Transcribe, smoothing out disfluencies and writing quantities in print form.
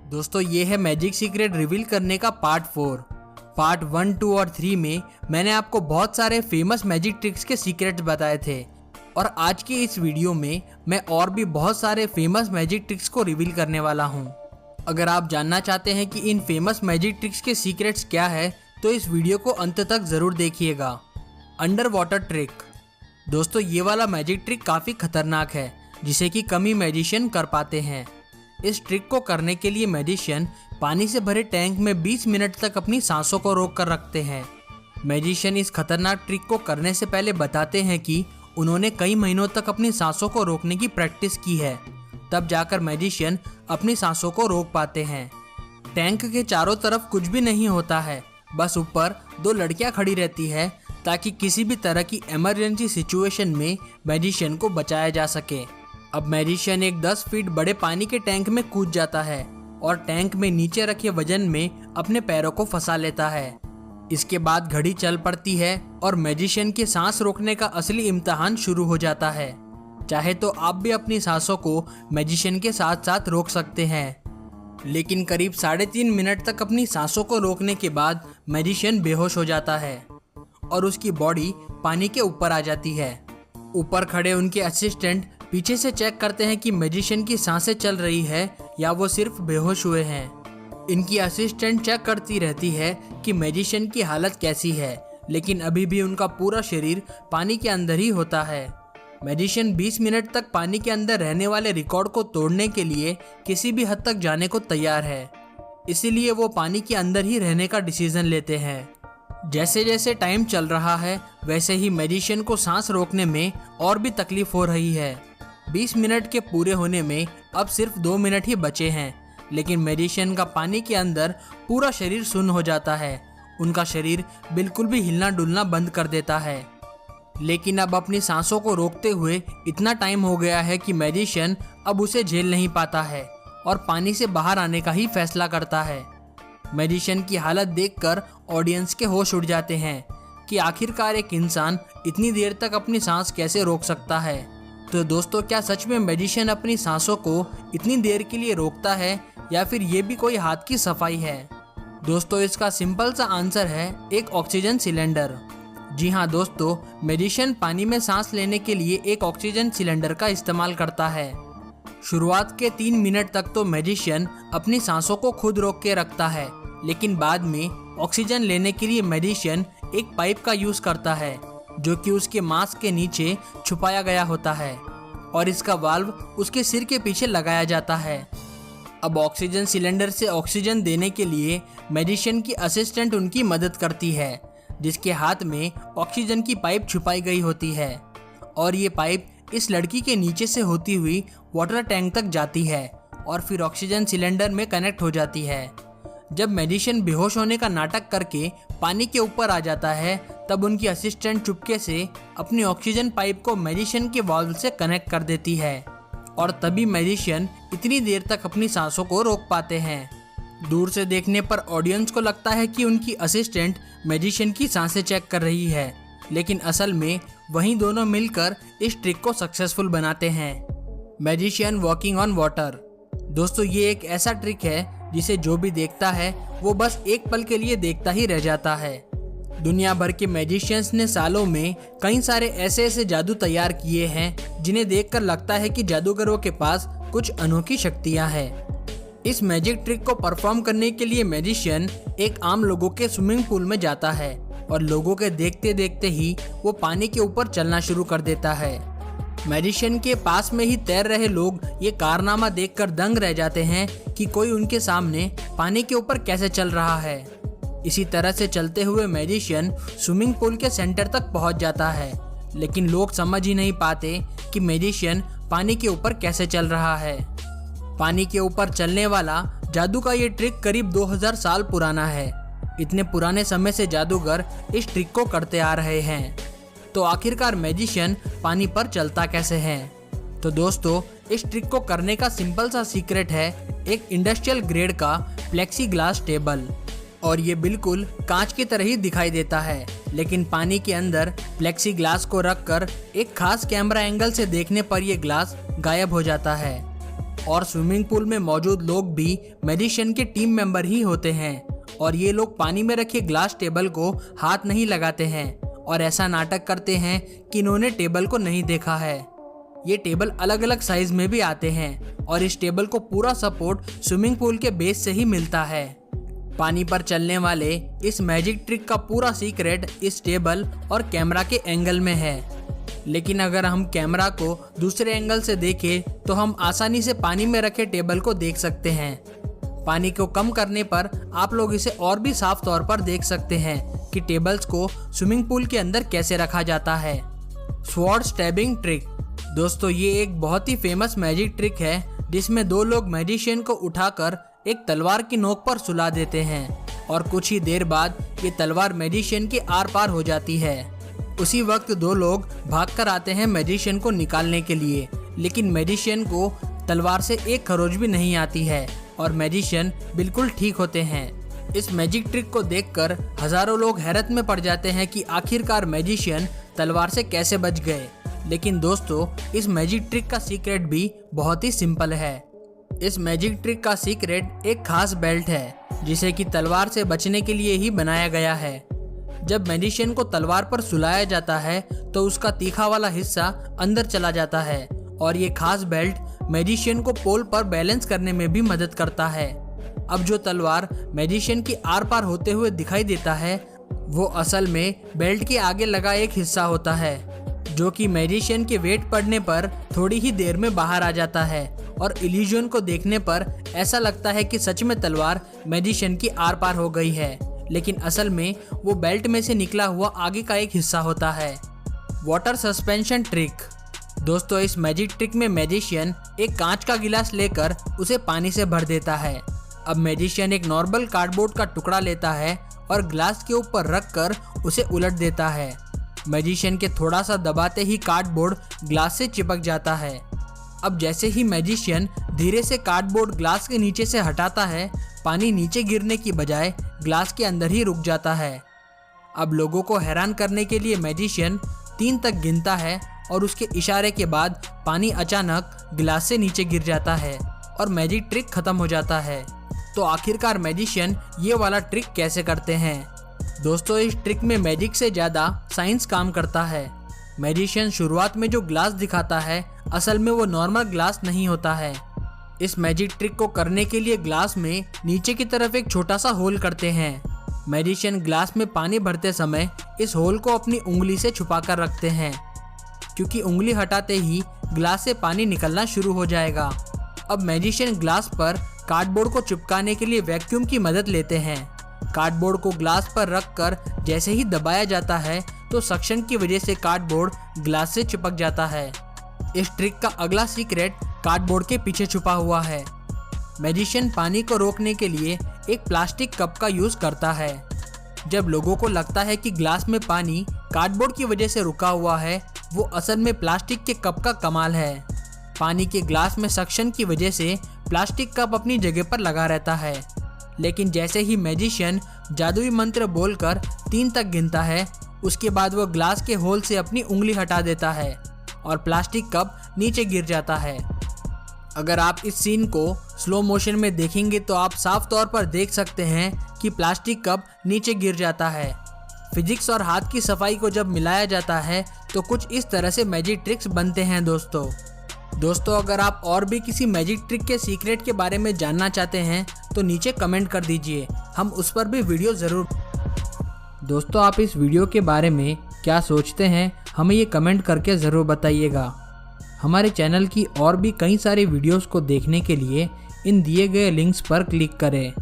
दोस्तों ये है मैजिक सीक्रेट रिवील करने का पार्ट 4। पार्ट 1, 2 और 3 में मैंने आपको बहुत सारे फेमस मैजिक ट्रिक्स के सीक्रेट्स बताए थे और आज की इस वीडियो में मैं और भी बहुत सारे फेमस मैजिक ट्रिक्स को रिवील करने वाला हूं। अगर आप जानना चाहते हैं कि इन फेमस मैजिक ट्रिक्स के सीक्रेट्स क्या है तो इस वीडियो को अंत तक जरूर देखिएगा। Under water trick. दोस्तों ये वाला मैजिक ट्रिक काफ़ी खतरनाक है जिसे कि कम ही मैजिशियन कर पाते हैं। इस ट्रिक को करने के लिए मैजिशियन पानी से भरे टैंक में 20 मिनट तक अपनी सांसों को रोक कर रखते हैं। मैजिशियन इस खतरनाक ट्रिक को करने से पहले बताते हैं कि उन्होंने कई महीनों तक अपनी सांसों को रोकने की प्रैक्टिस की है, तब जाकर मैजिशियन अपनी सांसों को रोक पाते हैं। टैंक के चारों तरफ कुछ भी नहीं होता है, बस ऊपर 2 लड़कियां खड़ी रहती है ताकि किसी भी तरह की इमरजेंसी सिचुएशन में मैजिशियन को बचाया जा सके। अब मैजिशियन एक 10 फीट बड़े पानी के टैंक में कूद जाता है और टैंक में नीचे रखे वजन में अपने पैरों को फंसा लेता है। इसके बाद घड़ी चल पड़ती है और मैजिशियन के सांस रोकने का असली इम्तिहान शुरू हो जाता है। चाहे तो आप भी अपनी सांसों को मैजिशियन के साथ साथ रोक सकते हैं, लेकिन करीब 3.5 मिनट तक अपनी सांसों को रोकने के बाद मैजिशियन बेहोश हो जाता है और उसकी बॉडी पानी के ऊपर आ जाती है। ऊपर खड़े उनके असिस्टेंट पीछे से चेक करते हैं कि मैजिशियन की सांसें चल रही है या वो सिर्फ बेहोश हुए हैं। इनकी असिस्टेंट चेक करती रहती है कि मैजिशियन की हालत कैसी है, लेकिन अभी भी उनका पूरा शरीर पानी के अंदर ही होता है। मैजिशियन 20 मिनट तक पानी के अंदर रहने वाले रिकॉर्ड को तोड़ने के लिए किसी भी हद तक जाने को तैयार है, इसीलिए वो पानी के अंदर ही रहने का डिसीजन लेते हैं। जैसे जैसे टाइम चल रहा है वैसे ही मैजिशियन को सांस रोकने में और भी तकलीफ हो रही है। 20 मिनट के पूरे होने में अब सिर्फ 2 मिनट ही बचे हैं, लेकिन मैजिशियन का पानी के अंदर पूरा शरीर सुन्न हो जाता है। उनका शरीर बिल्कुल भी हिलना डुलना बंद कर देता है। लेकिन अब अपनी सांसों को रोकते हुए इतना टाइम हो गया है कि मैजिशियन अब उसे झेल नहीं पाता है और पानी से बाहर आने का ही फैसला करता है। मैजिशियन की हालत देखकर ऑडियंस के होश उड़ जाते हैं कि आखिरकार एक इंसान इतनी देर तक अपनी सांस कैसे रोक सकता है। तो दोस्तों क्या सच में मैजिशियन अपनी सांसों को इतनी देर के लिए रोकता है या फिर ये भी कोई हाथ की सफाई है? दोस्तों इसका सिंपल सा आंसर है एक ऑक्सीजन सिलेंडर। जी हाँ दोस्तों, मैजिशियन पानी में सांस लेने के लिए एक ऑक्सीजन सिलेंडर का इस्तेमाल करता है। शुरुआत के 3 मिनट तक तो मैजिशियन अपनी सांसों को खुद रोक के रखता है, लेकिन बाद में ऑक्सीजन लेने के लिए मैजिशियन एक पाइप का यूज करता है जो कि उसके मास्क के नीचे छुपाया गया होता है और इसका वाल्व उसके सिर के पीछे लगाया जाता है। अब ऑक्सीजन सिलेंडर से ऑक्सीजन देने के लिए मैजिशियन की असिस्टेंट उनकी मदद करती है, जिसके हाथ में ऑक्सीजन की पाइप छुपाई गई होती है और ये पाइप इस लड़की के नीचे से होती हुई वाटर टैंक तक जाती है और फिर ऑक्सीजन सिलेंडर में कनेक्ट हो जाती है। जब मैजिशियन बेहोश होने का नाटक करके पानी के ऊपर आ जाता है तब उनकी असिस्टेंट चुपके से अपनी ऑक्सीजन पाइप को मैजिशियन के वाल्व से कनेक्ट कर देती है और तभी मैजिशियन इतनी देर तक अपनी सांसों को रोक पाते हैं। दूर से देखने पर ऑडियंस को लगता है कि उनकी असिस्टेंट मैजिशियन की सांसें चेक कर रही है, लेकिन असल में वहीं दोनों मिलकर इस ट्रिक को सक्सेसफुल बनाते हैं। Magician walking on water. दोस्तों ये एक ऐसा ट्रिक है जिसे जो भी देखता है वो बस एक पल के लिए देखता ही रह जाता है। दुनिया भर के मैजिशियंस ने सालों में कई सारे ऐसे जादू तैयार किए हैं जिन्हें देखकर लगता है कि जादूगरों के पास कुछ अनोखी शक्तियां हैं। इस मैजिक ट्रिक को परफॉर्म करने के लिए मैजिशियन एक आम लोगों के स्विमिंग पूल में जाता है और लोगों के देखते देखते ही वो पानी के ऊपर चलना शुरू कर देता है। मैजिशियन के पास में ही तैर रहे लोग ये कारनामा देखकर दंग रह जाते हैं कि कोई उनके सामने पानी के ऊपर कैसे चल रहा है। इसी तरह से चलते हुए मैजिशियन स्विमिंग पूल के सेंटर तक पहुंच जाता है, लेकिन लोग समझ ही नहीं पाते कि मैजिशियन पानी के ऊपर कैसे चल रहा है। पानी के ऊपर चलने वाला जादू का ये ट्रिक करीब 2000 साल पुराना है। इतने पुराने समय से जादूगर इस ट्रिक को करते आ रहे हैं। तो आखिरकार मैजिशियन पानी पर चलता कैसे है? तो दोस्तों इस ट्रिक को करने का सिंपल सा सीक्रेट है एक इंडस्ट्रियल ग्रेड का प्लेक्सी ग्लास टेबल, और ये बिल्कुल कांच की तरह ही दिखाई देता है, लेकिन पानी के अंदर प्लेक्सी ग्लास को रखकर एक खास कैमरा एंगल से देखने पर यह ग्लास गायब हो जाता है और स्विमिंग पूल में मौजूद लोग भी मैजिशियन के टीम मेंबर ही होते हैं और ये लोग पानी में रखे ग्लास टेबल को हाथ नहीं लगाते हैं और ऐसा नाटक करते हैं कि इन्होंने टेबल को नहीं देखा है। ये टेबल अलग अलग साइज में भी आते हैं और इस टेबल को पूरा सपोर्ट स्विमिंग पूल के बेस से ही मिलता है। पानी पर चलने वाले इस मैजिक ट्रिक का पूरा सीक्रेट इस टेबल और कैमरा के एंगल में है। लेकिन अगर हम कैमरा को दूसरे एंगल से देखें तो हम आसानी से पानी में रखे टेबल को देख सकते हैं। पानी को कम करने पर आप लोग इसे और भी साफ तौर पर देख सकते हैं कि टेबल्स को स्विमिंग पूल के अंदर कैसे रखा जाता है। Sword stabbing trick. दोस्तों ये एक बहुत ही फेमस मैजिक ट्रिक है जिसमें दो लोग मैजिशियन को उठाकर एक तलवार की नोक पर सुला देते हैं और कुछ ही देर बाद ये तलवार मैजिशियन के आर पार हो जाती है। उसी वक्त दो लोग भागकर आते हैं मैजिशियन को निकालने के लिए, लेकिन मैजिशियन को तलवार से एक खरोच भी नहीं आती है और मैजिशियन बिल्कुल ठीक होते हैं। इस मैजिक ट्रिक को देखकर हजारों लोग हैरत में पड़ जाते हैं कि आखिरकार मैजिशियन तलवार से कैसे बच गए। लेकिन दोस्तों इस मैजिक ट्रिक का सीक्रेट भी बहुत ही सिंपल है। इस मैजिक ट्रिक का सीक्रेट एक खास बेल्ट है जिसे कि तलवार से बचने के लिए ही बनाया गया है। जब मैजिशियन को तलवार पर सुलाया जाता है तो उसका तीखा वाला हिस्सा अंदर चला जाता है और ये खास बेल्ट मैजिशियन को पोल पर बैलेंस करने में भी मदद करता है। अब जो तलवार मैजिशियन की आर पार होते हुए दिखाई देता है वो असल में बेल्ट के आगे लगा एक हिस्सा होता है जो कि मैजिशियन के वेट पड़ने पर थोड़ी ही देर में बाहर आ जाता है और इल्यूजन को देखने पर ऐसा लगता है कि सच में तलवार मैजिशियन की आर पार हो गई है, लेकिन असल में वो बेल्ट में से निकला हुआ आगे का एक हिस्सा होता है। Water suspension trick. दोस्तों इस मैजिक ट्रिक में मैजिशियन एक कांच का गिलास लेकर उसे पानी से भर देता है। अब मैजिशियन एक नॉर्मल कार्डबोर्ड का टुकड़ा लेता है और ग्लास के ऊपर रखकर उसे उलट देता है। मैजिशियन के थोड़ा सा दबाते ही कार्डबोर्ड ग्लास से चिपक जाता है। अब जैसे ही मैजिशियन धीरे से कार्डबोर्ड ग्लास के नीचे से हटाता है, पानी नीचे गिरने की बजाय ग्लास के अंदर ही रुक जाता है। अब लोगों को हैरान करने के लिए मैजिशियन 3 तक गिनता है और उसके इशारे के बाद पानी अचानक गिलास से नीचे गिर जाता है और मैजिक ट्रिक खत्म हो जाता है। तो आखिरकार मैजिशियन ये वाला ट्रिक कैसे करते हैं? दोस्तों इस ट्रिक में मैजिक से ज़्यादा साइंस काम करता है। मैजिशियन शुरुआत में जो ग्लास दिखाता है असल में वो नॉर्मल ग्लास नहीं होता है। इस मैजिक ट्रिक को करने के लिए ग्लास में नीचे की तरफ एक छोटा सा होल करते हैं। मैजिशियन ग्लास में पानी भरते समय इस होल को अपनी उंगली से छुपा कर रखते हैं क्योंकि उंगली हटाते ही ग्लास से पानी निकलना शुरू हो जाएगा। अब मैजिशियन ग्लास पर कार्डबोर्ड को चिपकाने के लिए वैक्यूम की मदद लेते हैं। कार्डबोर्ड को ग्लास पर रखकर जैसे ही दबाया जाता है तो सक्शन की वजह से कार्डबोर्ड ग्लास से चिपक जाता है। इस ट्रिक का अगला सीक्रेट कार्डबोर्ड के पीछे छुपा हुआ है। मैजिशियन पानी को रोकने के लिए एक प्लास्टिक कप का यूज करता है। जब लोगों को लगता है कि ग्लास में पानी कार्डबोर्ड की वजह से रुका हुआ है, वो असल में प्लास्टिक के कप का कमाल है। पानी के ग्लास में सक्शन की वजह से प्लास्टिक कप अपनी जगह पर लगा रहता है, लेकिन जैसे ही मैजिशियन जादुई मंत्र बोलकर 3 तक गिनता है, उसके बाद वो ग्लास के होल से अपनी उंगली हटा देता है और प्लास्टिक कप नीचे गिर जाता है। अगर आप इस सीन को स्लो मोशन में देखेंगे तो आप साफ तौर पर देख सकते हैं कि प्लास्टिक कप नीचे गिर जाता है। फिजिक्स और हाथ की सफाई को जब मिलाया जाता है तो कुछ इस तरह से मैजिक ट्रिक्स बनते हैं। दोस्तों अगर आप और भी किसी मैजिक ट्रिक के सीक्रेट के बारे में जानना चाहते हैं तो नीचे कमेंट कर दीजिए, हम उस पर भी वीडियो ज़रूर। दोस्तों आप इस वीडियो के बारे में क्या सोचते हैं, हमें ये कमेंट करके ज़रूर बताइएगा। हमारे चैनल की और भी कई सारी वीडियोस को देखने के लिए इन दिए गए लिंक्स पर क्लिक करें।